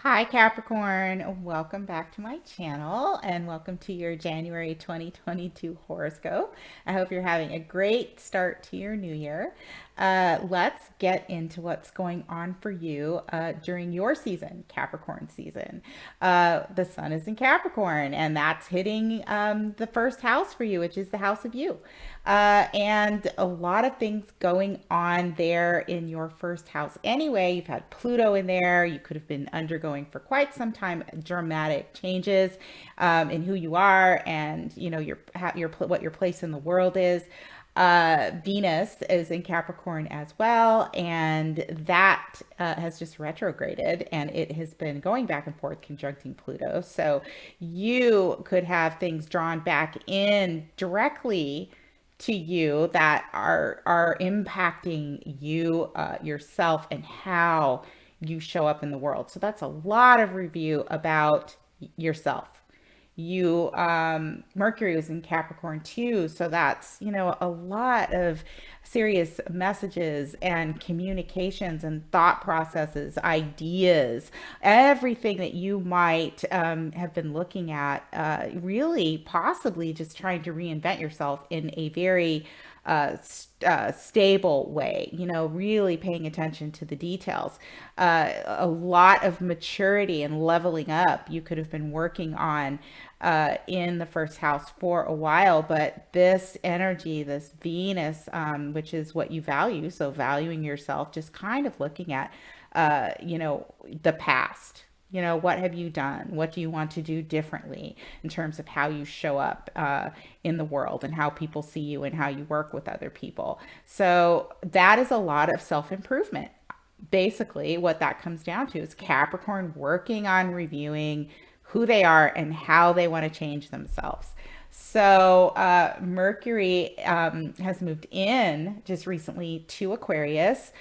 Hi, Capricorn. Welcome back to my channel and welcome to your January 2022 horoscope. I hope you're having a great start to your new year. Let's get into what's going on for you during your season, Capricorn season. The sun is in Capricorn, and that's hitting the first house for you, which is the house of you. And a lot of things going on there in your first house anyway. You've had Pluto in there. You could have been undergoing for quite some time dramatic changes in who you are and your what your place in the world is. Venus is in Capricorn as well, and that has just retrograded and it has been going back and forth conjuncting Pluto. So you could have things drawn back in directly to you that are impacting you yourself and how you show up in the world. So that's a lot of review about yourself. You Mercury was in Capricorn too, so that's a lot of serious messages and communications and thought processes, ideas, everything that you might have been looking at, really possibly just trying to reinvent yourself in a very stable way, really paying attention to the details. A lot of maturity and leveling up you could have been working on in the first house for a while, but this energy, this Venus, which is what you value, so valuing yourself, just kind of looking at, the past. What have you done? What do you want to do differently in terms of how you show up in the world and how people see you and how you work with other people? So that is a lot of self-improvement. Basically, what that comes down to is Capricorn working on reviewing who they are and how they want to change themselves. So Mercury has moved in just recently to Aquarius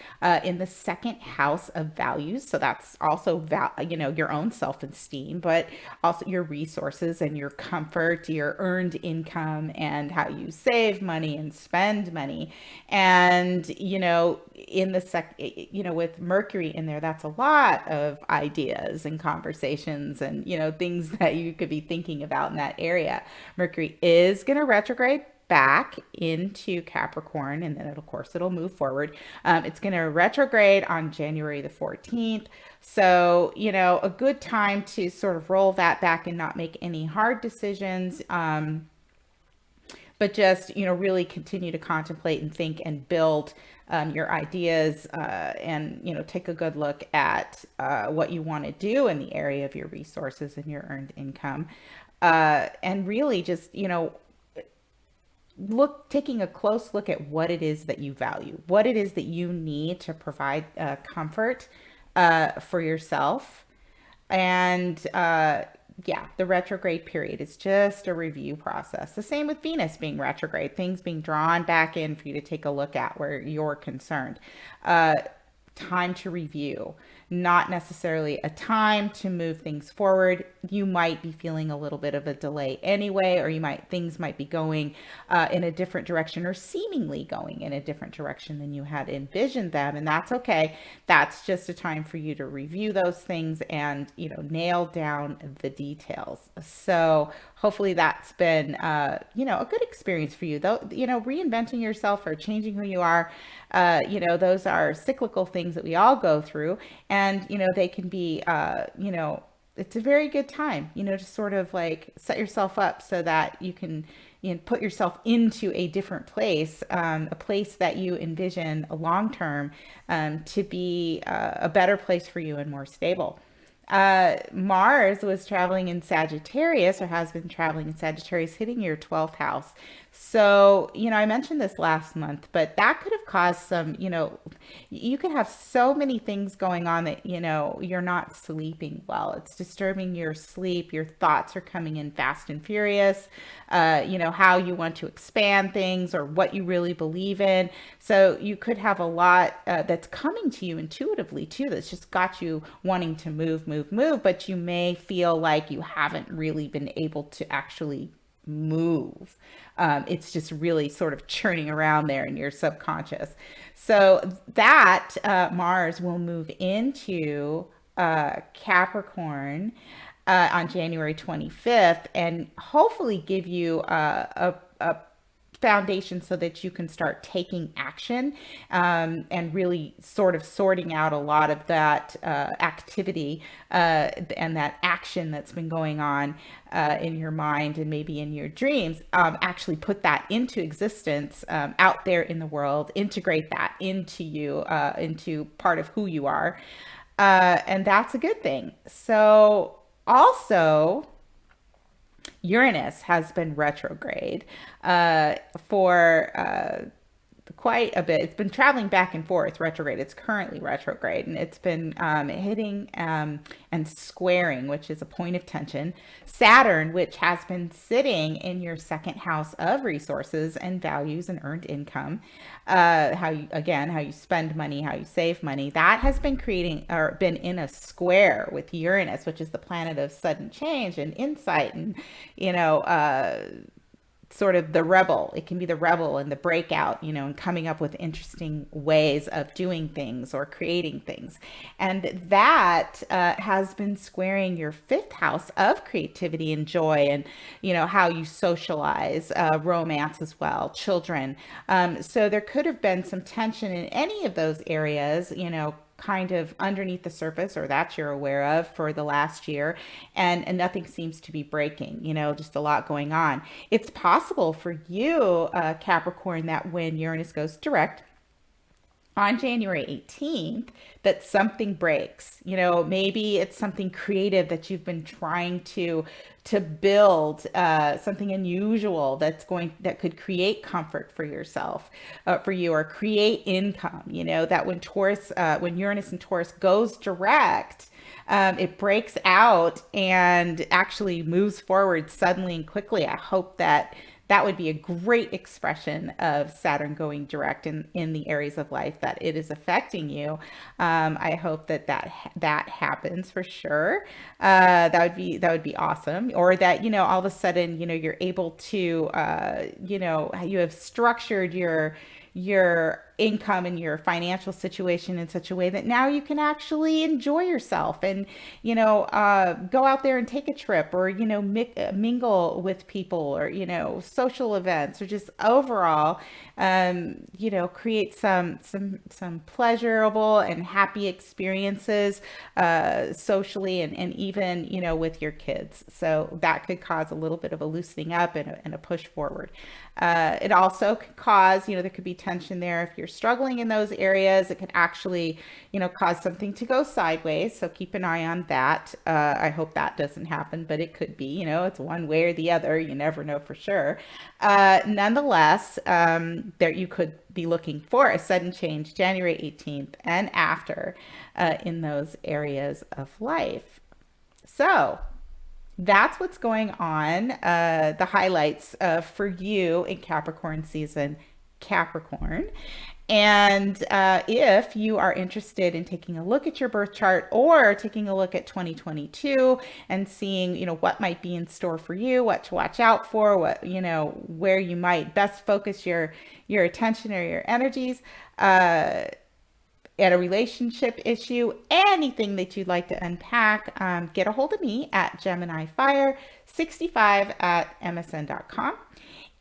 in the second house of values. So that's also your own self-esteem, but also your resources and your comfort, your earned income, and how you save money and spend money. And in the with Mercury in there, that's a lot of ideas and conversations and things that you could be thinking about in that area. Mercury is going to retrograde back into Capricorn, and then of course it'll move forward. It's going to retrograde on January the 14th. So, a good time to sort of roll that back and not make any hard decisions. But just really continue to contemplate and think and build your ideas, and take a good look at what you want to do in the area of your resources and your earned income, and really just taking a close look at what it is that you value, what it is that you need to provide comfort for yourself. And yeah, the retrograde period is just a review process. The same with Venus being retrograde, things being drawn back in for you to take a look at where you're concerned. Uh, Time to review, not necessarily a time to move things forward. You might be feeling a little bit of a delay anyway, or things might be going in a different direction or seemingly going in a different direction than you had envisioned them. And that's okay. That's just a time for you to review those things and, nail down the details. So hopefully that's been, a good experience for you though. Reinventing yourself or changing who you are, those are cyclical things that we all go through. And, they can be, it's a very good time, to sort of like set yourself up so that you can, put yourself into a different place, a place that you envision a long term, to be a better place for you and more stable. Mars was traveling in Sagittarius, or has been traveling in Sagittarius, hitting your 12th house. So, I mentioned this last month, but that could have caused some, you could have so many things going on that, you're not sleeping well. It's disturbing your sleep. Your thoughts are coming in fast and furious, how you want to expand things or what you really believe in. So you could have a lot that's coming to you intuitively too, that's just got you wanting to move, but you may feel like you haven't really been able to actually move. It's just really sort of churning around there in your subconscious. So that Mars will move into Capricorn on January 25th, and hopefully give you a foundation so that you can start taking action, and really sort of sorting out a lot of that activity and that action that's been going on in your mind and maybe in your dreams. Actually put that into existence, out there in the world, integrate that into you, into part of who you are. And that's a good thing. So, also, Uranus has been retrograde for quite a bit. It's been traveling back and forth retrograde. It's currently retrograde, and it's been hitting and squaring, which is a point of tension, Saturn, which has been sitting in your second house of resources and values and earned income. How you, again, how you spend money, how you save money. That has been creating or been in a square with Uranus, which is the planet of sudden change and insight, and you know, sort of the rebel. It can be the rebel and the breakout, and coming up with interesting ways of doing things or creating things. And that has been squaring your fifth house of creativity and joy, and, how you socialize, romance as well, children. So there could have been some tension in any of those areas, kind of underneath the surface, or that you're aware of, for the last year, and nothing seems to be breaking, just a lot going on. It's possible for you, Capricorn, that when Uranus goes direct on January 18th, that something breaks. Maybe it's something creative that you've been trying to build, something unusual that could create comfort for yourself, for you, or create income. That when Uranus and Taurus goes direct, it breaks out and actually moves forward suddenly and quickly. I hope that would be a great expression of Saturn going direct in the areas of life that it is affecting you. I hope that happens for sure. That would be awesome. Or that, all of a sudden, you're able to, you have structured your income and your financial situation in such a way that now you can actually enjoy yourself, and go out there and take a trip, or mingle with people, or social events, or just overall create some pleasurable and happy experiences, socially, and even with your kids. So that could cause a little bit of a loosening up and a push forward. It also could cause, there could be tension there if you're struggling in those areas. It could actually, cause something to go sideways. So keep an eye on that. I hope that doesn't happen, but it could be, it's one way or the other. You never know for sure. Nonetheless, there you could be looking for a sudden change January 18th and after, in those areas of life. So that's what's going on, the highlights for you in Capricorn season, Capricorn. And if you are interested in taking a look at your birth chart, or taking a look at 2022 and seeing, what might be in store for you, what to watch out for, where you might best focus your attention or your energies, at a relationship issue, anything that you'd like to unpack, get a hold of me at GeminiFire65 at msn.com.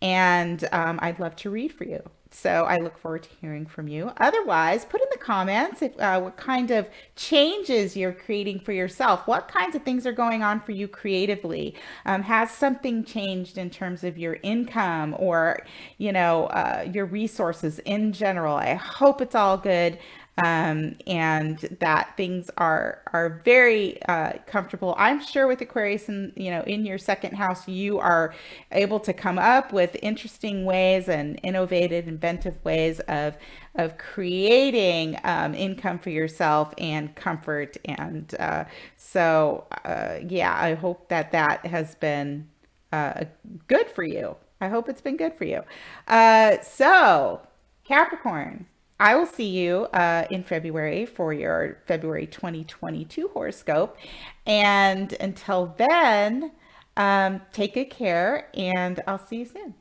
And I'd love to read for you. So I look forward to hearing from you. Otherwise, put in the comments what kind of changes you're creating for yourself. What kinds of things are going on for you creatively? Has something changed in terms of your income, or, your resources in general? I hope it's all good. And that things are very comfortable. I'm sure with Aquarius, and in your second house, you are able to come up with interesting ways and innovative, inventive ways of creating income for yourself and comfort. And yeah, I hope that has been good for you. I hope it's been good for you. So Capricorn, I will see you in February for your February 2022 horoscope. And until then, take good care, and I'll see you soon.